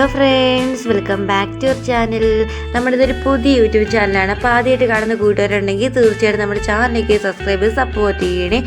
Hello friends, welcome back to your channel. നമ്മുടെ ഇതൊരു പുതിയ യൂട്യൂബ് ചാനലാണ്. അപ്പോൾ ആദ്യമായിട്ട് കാണുന്ന കൂട്ടുകാരുണ്ടെങ്കിൽ തീർച്ചയായിട്ടും നമ്മുടെ ചാനലിലേക്ക് സബ്സ്ക്രൈബ് ചെയ്ത് സപ്പോർട്ട് ചെയ്യണേ.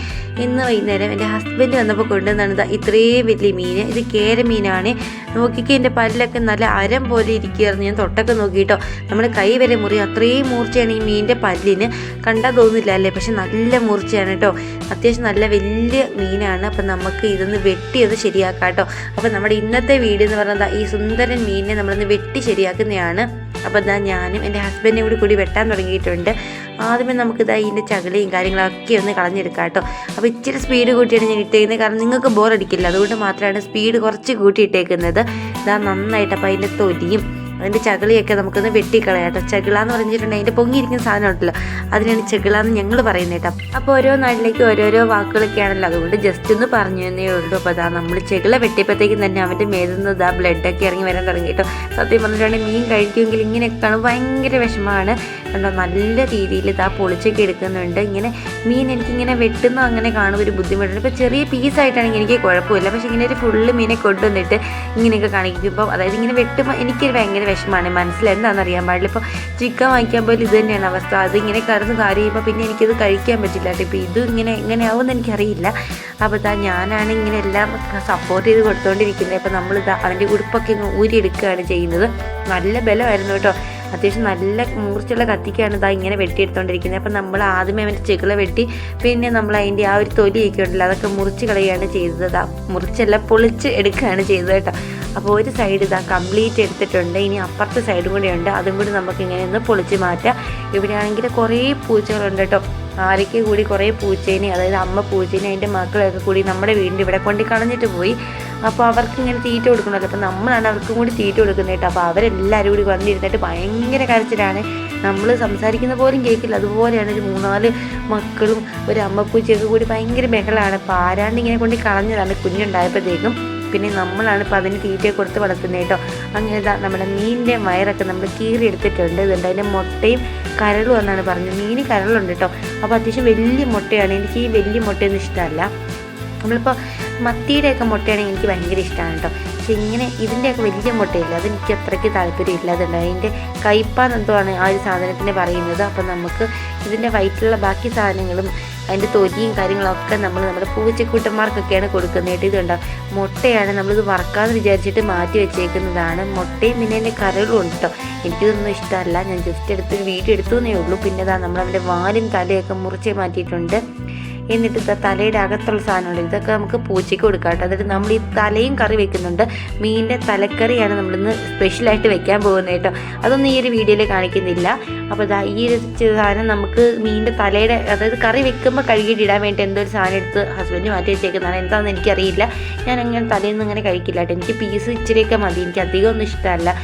ഇന്ന് വൈകുന്നേരം എൻ്റെ ഹസ്ബൻഡ് വന്നപ്പോൾ കൊണ്ടുവന്നാണ് ഇത്രയും വലിയ മീൻ. ഇത് കേര മീനാണ്. നോക്കിക്ക് എൻ്റെ പല്ലൊക്കെ നല്ല അരം പോലെ ഇരിക്കുകയായിരുന്നു. ഞാൻ തൊട്ടൊക്കെ നോക്കിയിട്ടോ, നമ്മുടെ കൈ വരെ മുറി. അത്രയും മൂർച്ചയാണ് ഈ മീനിൻ്റെ പല്ലിന്. കണ്ടാൽ തോന്നില്ല അല്ലേ? പക്ഷെ നല്ല മൂർച്ചയാണ് കേട്ടോ. അത്യാവശ്യം നല്ല വലിയ മീനാണ്. അപ്പം നമുക്ക് ഇതൊന്ന് വെട്ടി അത് ശരിയാക്കാം കേട്ടോ. അപ്പം നമ്മുടെ ഇന്നത്തെ വീഡിയോ എന്ന് പറഞ്ഞാൽ ഈ സുന്ദരൻ മീനിനെ നമ്മളൊന്ന് വെട്ടി ശരിയാക്കുന്നതാണ്. അപ്പോൾ ഞാനും എൻ്റെ ഹസ്ബൻഡും കൂടി വെട്ടാൻ തുടങ്ങിയിട്ടുണ്ട്. ആദ്യമേ നമുക്കിതാ ഇതിൻ്റെ ചകിളിയും കാര്യങ്ങളൊക്കെ ഒന്ന് കളഞ്ഞെടുക്കാം കേട്ടോ. അപ്പോൾ ഇച്ചിരി സ്പീഡ് കൂട്ടിയാണ് ഞാൻ ഇട്ടേക്കുന്നത്, കാരണം നിങ്ങൾക്ക് ബോറടിക്കില്ല. അതുകൊണ്ട് മാത്രമാണ് സ്പീഡ് കുറച്ച് കൂട്ടി ഇട്ടേക്കുന്നത്. ഇതാ നന്നായിട്ട് അപ്പോൾ അതിൻ്റെ തൊലിയും അതിൻ്റെ ചകിളിയൊക്കെ നമുക്കൊന്ന് വെട്ടിക്കളയാം കേട്ടോ. ചകിളാന്ന് പറഞ്ഞിട്ടുണ്ടെങ്കിൽ അതിൻ്റെ പൊങ്ങിയിരിക്കുന്ന സാധനം ഉണ്ടല്ലോ, അതിനാണ് ചകിളാന്ന് ഞങ്ങൾ പറയുന്നത് കേട്ടോ. അപ്പോൾ ഓരോ നാട്ടിലേക്ക് ഓരോരോ വാക്കുകളൊക്കെ ആണല്ലോ, അതുകൊണ്ട് ജസ്റ്റ് ഒന്ന് പറഞ്ഞു തന്നേ ഉള്ളൂ. അപ്പോൾ അതാ നമ്മൾ ചെകിള വെട്ടിയപ്പോഴത്തേക്കും തന്നെ അവൻ്റെ മേതുന്ന ഇതാ ബ്ലഡൊക്കെ ഇറങ്ങി വരാൻ തുടങ്ങി കേട്ടോ. സത്യം പറഞ്ഞിട്ടുണ്ടെങ്കിൽ മീൻ കഴിക്കുമെങ്കിൽ ഇങ്ങനെയൊക്കെ കാണും ഭയങ്കര വിഷമമാണ് കണ്ടോ. നല്ല രീതിയിൽ ഇതാ പൊളിച്ചൊക്കെ എടുക്കുന്നുണ്ട്. ഇങ്ങനെ മീൻ എനിക്കിങ്ങനെ വെട്ടുന്ന അങ്ങനെ കാണുമ്പോൾ ഒരു ബുദ്ധിമുട്ടുണ്ട്. ഇപ്പോൾ ചെറിയ പീസായിട്ടാണെങ്കിൽ എനിക്ക് കുഴപ്പമില്ല, പക്ഷേ ഇങ്ങനെ ഒരു ഫുള്ള് മീനെ കൊണ്ടുവന്നിട്ട് ഇങ്ങനെയൊക്കെ കാണിക്കുമ്പോൾ, അതായത് ഇങ്ങനെ വെട്ടുമ്പോൾ എനിക്കൊരു ഭയങ്കര വിഷമമാണ്. മനസ്സിലെന്താണെന്ന് അറിയാൻ പാടില്ല. ഇപ്പോൾ ചിക്കൻ വാങ്ങിക്കാൻ പോലും ഇത് തന്നെയാണ് അവസ്ഥ. അതിങ്ങനെ കറന്ന് കാര്യം ചെയ്യുമ്പോൾ പിന്നെ എനിക്കത് കഴിക്കാൻ പറ്റില്ല കേട്ടോ. ഇപ്പോൾ ഇത് ഇങ്ങനെ എങ്ങനെയാവുമെന്ന് എനിക്കറിയില്ല. അപ്പോൾ ഞാനാണ് ഇങ്ങനെ എല്ലാം സപ്പോർട്ട് ചെയ്ത് കൊടുത്തുകൊണ്ടിരിക്കുന്നത്. അപ്പോൾ നമ്മളിതാ അതിൻ്റെ ഉടുപ്പൊക്കെ ഊരിയെടുക്കുകയാണ് ചെയ്യുന്നത്. നല്ല ബലമായിരുന്നു കേട്ടോ. അത്യാവശ്യം നല്ല മൂർച്ചുള്ള കത്തിക്കാണ് ഇതാ ഇങ്ങനെ വെട്ടിയെടുത്തുകൊണ്ടിരിക്കുന്നത്. അപ്പം നമ്മൾ ആദ്യമേ അവൻ്റെ ചെകിള വെട്ടി, പിന്നെ നമ്മൾ അതിൻ്റെ ആ ഒരു തൊലിയൊക്കെ ഉണ്ടല്ലോ അതൊക്കെ മുറിച്ച് കളയുകയാണ് ചെയ്തത്. മുറിച്ചല്ല, പൊളിച്ച് എടുക്കുകയാണ് ചെയ്തത് കേട്ടോ. അപ്പോൾ ഒരു സൈഡ് ഇതാ കംപ്ലീറ്റ് എടുത്തിട്ടുണ്ട്. ഇനി അപ്പുറത്തെ സൈഡും കൂടി ഉണ്ട്, അതും കൂടി നമുക്ക് ഇങ്ങനെ ഒന്ന് പൊളിച്ച് മാറ്റാം. ഇവിടെയാണെങ്കിൽ കുറേ പൂച്ചകളുണ്ട് കേട്ടോ. ആരൊക്കെ കൂടി കുറേ പൂച്ചേനെ, അതായത് അമ്മ പൂച്ചേനെ അതിൻ്റെ മക്കളൊക്കെ കൂടി നമ്മുടെ വീടിൻ്റെ ഇവിടെ കൊണ്ട് കളഞ്ഞിട്ട് പോയി. അപ്പോൾ അവർക്ക് ഇങ്ങനെ തീറ്റ കൊടുക്കണമല്ലോ, അപ്പോൾ നമ്മളാണ് അവർക്കും കൂടി തീറ്റ കൊടുക്കുന്നത് കേട്ടോ. അപ്പോൾ അവരെല്ലാവരും കൂടി വന്നിരുന്നിട്ട് ഭയങ്കര കരച്ചിലാണ്. നമ്മൾ സംസാരിക്കുന്ന പോലും കേൾക്കില്ല, അതുപോലെയാണ്. ഒരു 3-4 മക്കളും ഒരു അമ്മപ്പൂച്ചയൊക്കെ കൂടി ഭയങ്കര ബഹളമാണ്. അപ്പോൾ ആരാണ്ട് ഇങ്ങനെ കൊണ്ട് കളഞ്ഞതാണ് കുഞ്ഞുണ്ടായപ്പോഴത്തേക്കും. പിന്നെ നമ്മളാണ് ഇപ്പോൾ അതിന് തീറ്റയെ കൊടുത്ത് വളർത്തുന്നത് കേട്ടോ. അങ്ങനെ നമ്മുടെ മീനിൻ്റെ വയറൊക്കെ നമ്മൾ കീറി എടുത്തിട്ടുണ്ട്. ഇതുണ്ട് അതിൻ്റെ മുട്ടയും കരളും എന്നാണ് പറഞ്ഞത്. മീൻ കരളുണ്ട് കേട്ടോ. അപ്പോൾ അത്യാവശ്യം വലിയ മുട്ടയാണ്. എനിക്ക് ഈ വലിയ മുട്ടയൊന്നും ഇഷ്ടമല്ല. നമ്മളിപ്പോൾ മത്തിയുടെയൊക്കെ മുട്ടയാണെങ്കിൽ എനിക്ക് ഭയങ്കര ഇഷ്ടമാണ് കേട്ടോ. പക്ഷെ ഇങ്ങനെ ഇതിൻ്റെയൊക്കെ വലിയ മുട്ടയില്ല, അതെനിക്ക് അത്രയ്ക്ക് താല്പര്യമില്ല. അതുണ്ട് അതിൻ്റെ കയ്പ്പാന്നെന്തോആണ് ആ ഒരു സാധനത്തിന് പറയുന്നത്. അപ്പോൾ നമുക്ക് ഇതിൻ്റെ വയറ്റിലുള്ള ബാക്കി സാധനങ്ങളും അതിൻ്റെ തൊലിയും കാര്യങ്ങളൊക്കെ നമ്മൾ നമ്മുടെ പൂച്ചക്കൂട്ടന്മാർക്കൊക്കെയാണ് കൊടുക്കുന്നത് കേട്ടോ. ഇതുണ്ടോ മുട്ടയാണ്, നമ്മളിത് വറക്കാമെന്ന് വിചാരിച്ചിട്ട് മാറ്റി വെച്ചേക്കുന്നതാണ്. മുട്ടയും പിന്നെ അതിൻ്റെ കരളും ഉണ്ട് കേട്ടോ. എനിക്കിതൊന്നും ഇഷ്ടമല്ല, ഞാൻ ജസ്റ്റ് എടുത്ത് വീഡിയോ എടുത്തേ ഉള്ളൂ. പിന്നെ നമ്മളവൻ്റെ വാലും തലയൊക്കെ മുറിച്ച് മാറ്റിയിട്ടുണ്ട്. എന്നിട്ട് തലയുടെ അകത്തുള്ള സാധനമുണ്ട്, ഇതൊക്കെ നമുക്ക് പൂച്ചയ്ക്ക് കൊടുക്കാം കേട്ടോ. എന്നിട്ട് നമ്മൾ ഈ തലയും കറി വെക്കുന്നുണ്ട്. മീനിൻ്റെ തലക്കറിയാണ് നമ്മളിന്ന് സ്പെഷ്യലായിട്ട് വെക്കാൻ പോകുന്നത് കേട്ടോ. അതൊന്നും ഈ ഒരു വീഡിയോയിൽ കാണിക്കുന്നില്ല. അപ്പോൾ ഈ ഒരു സാധനം നമുക്ക് മീനിൻ്റെ തലയുടെ, അതായത് കറി വെക്കുമ്പോൾ കഴുകിയിടാൻ വേണ്ടി എന്തോ ഒരു സാധനം എടുത്ത് ഹസ്ബൻഡ് മാറ്റി വെച്ചേക്കുന്നതാണ്. എന്താണെന്ന് എനിക്കറിയില്ല. ഞാൻ അങ്ങനെ തലയൊന്നും അങ്ങനെ കഴിക്കില്ല കേട്ടോ. എനിക്ക് പീസ് ഇച്ചിരിയൊക്കെ മതി, എനിക്ക് അധികം ഒന്നും ഇഷ്ടമല്ല.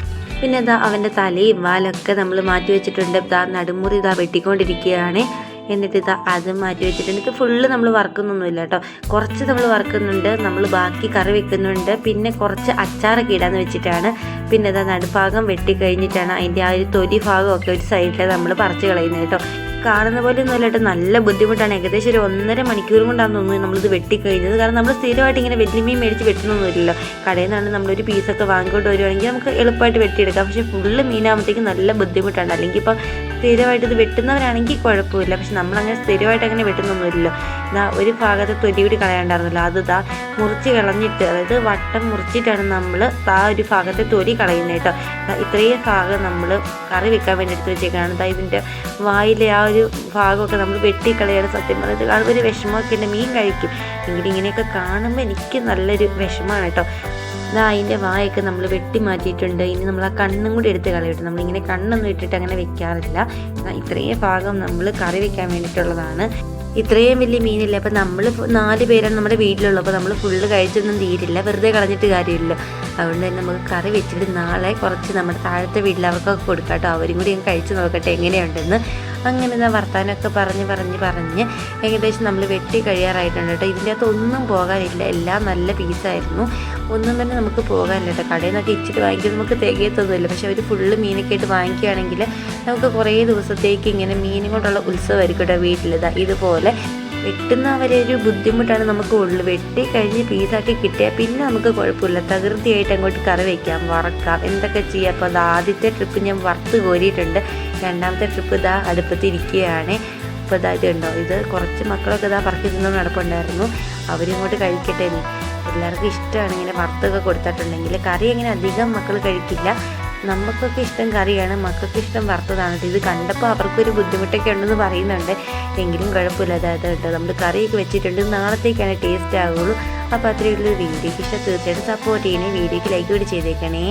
പിന്നെ അവൻ്റെ തലയും വാലൊക്കെ നമ്മൾ മാറ്റി വെച്ചിട്ടുണ്ട്. നടുമുറി വെട്ടിക്കൊണ്ടിരിക്കുകയാണ്. എന്നിട്ട് അത് മാറ്റി വെച്ചിട്ടുണ്ട്. ഇത് ഫുള്ള് നമ്മൾ വറക്കുന്നൊന്നുമില്ല കേട്ടോ, കുറച്ച് നമ്മൾ വറക്കുന്നുണ്ട്. നമ്മൾ ബാക്കി കറി വെക്കുന്നുണ്ട്. പിന്നെ കുറച്ച് അച്ചാറൊക്കെ ഇടാന്ന് വെച്ചിട്ടാണ്. പിന്നെ നടുഭാഗം വെട്ടിക്കഴിഞ്ഞിട്ടാണ് അതിൻ്റെ ആ ഒരു തൊലി ഭാഗമൊക്കെ ഒരു സൈഡിൽ നമ്മൾ പറിച്ച് കളയുന്നത് കേട്ടോ. കാണുന്ന പോലെ ഒന്നുമല്ല കേട്ടോ, നല്ല ബുദ്ധിമുട്ടാണ്. ഏകദേശം ഒരു 1.5 മണിക്കൂർ കൊണ്ടാണ് തോന്നുന്നു നമ്മളിത് വെട്ടിക്കഴിഞ്ഞത്. കാരണം നമ്മൾ സ്ഥിരമായിട്ട് ഇങ്ങനെ വലിയ മീൻ മേടിച്ച് വെട്ടുന്നൊന്നുമില്ലല്ലോ. കടയിൽ നിന്നാണ് നമ്മളൊരു പീസൊക്കെ വാങ്ങിക്കൊണ്ട് വരുവാണെങ്കിൽ നമുക്ക് എളുപ്പമായിട്ട് വെട്ടിയെടുക്കാം. പക്ഷേ ഫുള്ള് മീനാകുമ്പോഴത്തേക്കും നല്ല ബുദ്ധിമുട്ടാണ്. അല്ലെങ്കിൽ ഇപ്പോൾ സ്ഥിരമായിട്ട് ഇത് വെട്ടുന്നവരാണെങ്കിൽ കുഴപ്പമില്ല, പക്ഷെ നമ്മളങ്ങനെ സ്ഥിരമായിട്ട് അങ്ങനെ വെട്ടുന്നൊന്നുമില്ലല്ലോ. ഒരു ഭാഗത്തെ തൊലി കൂടി കളയാണ്ടായിരുന്നല്ലോ, അത് മുറിച്ച് കളഞ്ഞിട്ട്, അതായത് വട്ടം മുറിച്ചിട്ടാണ് നമ്മൾ ഒരു ഭാഗത്തെ തൊലി കളയുന്നത് കേട്ടോ. ഇത്രയും ഭാഗം നമ്മൾ കറി വെക്കാൻ വേണ്ടി എടുത്ത് വെച്ചേക്കാണ്. ഇതിൻ്റെ വായിലെ ആ ഒരു ഭാഗമൊക്കെ നമ്മൾ വെട്ടിക്കളയാണ്. സത്യം പറഞ്ഞത് കാണുമ്പോൾ ഒരു വിഷമമൊക്കെ ഉണ്ട്. മീൻ കഴിക്കും എങ്കിലും ഇങ്ങനെയൊക്കെ കാണുമ്പോൾ എനിക്ക് നല്ലൊരു വിഷമമാണ് കേട്ടോ. അതിൻ്റെ വായൊക്കെ നമ്മൾ വെട്ടി മാറ്റിയിട്ടുണ്ട്. ഇനി നമ്മൾ ആ കണ്ണും കൂടി എടുത്ത് കളയിട്ട്, നമ്മളിങ്ങനെ കണ്ണൊന്നും ഇട്ടിട്ട് അങ്ങനെ വെക്കാറില്ല. ഇത്രയും ഭാഗം നമ്മൾ കറി വെക്കാൻ വേണ്ടിയിട്ടുള്ളതാണ്. ഇത്രയും വലിയ മീനില്ല. അപ്പോൾ നമ്മൾ 4 പേരാണ് നമ്മുടെ വീട്ടിലുള്ളത്. അപ്പോൾ നമ്മൾ ഫുള്ള് കഴിച്ചൊന്നും തീരില്ല, വെറുതെ കളഞ്ഞിട്ട് കാര്യമില്ല. അതുകൊണ്ട് തന്നെ നമുക്ക് കറി വെച്ചിട്ട് നാളെ കുറച്ച് നമ്മുടെ താഴത്തെ വീട്ടിൽ അവർക്കൊക്കെ കൊടുക്കാം കേട്ടോ. അവരും കൂടി കഴിച്ച് നോക്കട്ടെ എങ്ങനെയുണ്ടെന്ന്. അങ്ങനെ വർത്താനമൊക്കെ പറഞ്ഞ് ഏകദേശം നമ്മൾ വെട്ടി കഴിയാറായിട്ടുണ്ട് കേട്ടോ. ഇതിൻ്റെ അകത്ത് ഒന്നും പോകാനില്ല, എല്ലാം നല്ല പീസായിരുന്നു. ഒന്നും തന്നെ നമുക്ക് പോകാനില്ല കേട്ടോ. കടയിൽ നിന്നൊക്കെ ഇച്ചിട്ട് വാങ്ങിക്കുന്നത് നമുക്ക് തികയത്തൊന്നുമില്ല. പക്ഷെ അവർ ഫുള്ള് മീനൊക്കെ ആയിട്ട് വാങ്ങിക്കുകയാണെങ്കിൽ നമുക്ക് കുറേ ദിവസത്തേക്ക് ഇങ്ങനെ മീനും കൊണ്ടുള്ള ഉത്സവമായിരിക്കും കേട്ടോ വീട്ടിൽ. ഇതുപോലെ വെട്ടുന്ന വരെ ഒരു ബുദ്ധിമുട്ടാണ് നമുക്ക് ഉള്ളു. വെട്ടി കഴിഞ്ഞ് പീസാക്കി കിട്ടിയാൽ പിന്നെ നമുക്ക് കുഴപ്പമില്ല, തകൃതിയായിട്ട് അങ്ങോട്ട് കറി വയ്ക്കാം, വറക്കാം, എന്തൊക്കെ ചെയ്യാം. അപ്പോൾ അത് ആദ്യത്തെ ട്രിപ്പ് ഞാൻ വറുത്ത് കോരിയിട്ടുണ്ട്. രണ്ടാമത്തെ ട്രിപ്പ് ഇതാ അടുപ്പത്തിരിക്കുകയാണ്. അപ്പോൾ ഇതാ ഇതുണ്ടോ, ഇത് കുറച്ച് മക്കളൊക്കെ ഇതാ പറക്കി തിന്നോണ്ട് നടപ്പുണ്ടായിരുന്നു. അവരിങ്ങോട്ട് കഴിക്കട്ടെ. എല്ലാവർക്കും ഇഷ്ടമാണ് ഇങ്ങനെ വറുത്തൊക്കെ കൊടുത്തിട്ടുണ്ടെങ്കിൽ. കറി അങ്ങനെ അധികം മക്കൾ കഴിക്കില്ല. നമുക്കൊക്കെ ഇഷ്ടം കറിയാണ്, മക്കൾക്ക് ഇഷ്ടം വറുത്തതാണ്. ഇത് കണ്ടപ്പോൾ അവർക്കൊരു ബുദ്ധിമുട്ടൊക്കെ ഉണ്ടെന്ന് പറയുന്നുണ്ട്. എങ്കിലും കുഴപ്പമില്ല. അതായത് കേട്ടോ, നമ്മൾ കറിയൊക്കെ വെച്ചിട്ടുണ്ട്, നാളത്തേക്കാണ് ടേസ്റ്റ് ആകുള്ളൂ. അപ്പോൾ അത്രയുള്ള വീഡിയോക്ക് ഇഷ്ടം തീർച്ചയായിട്ടും സപ്പോർട്ട് ചെയ്യണേ. വീഡിയോക്ക് ലൈക്ക് കൂടി ചെയ്തേക്കണേ.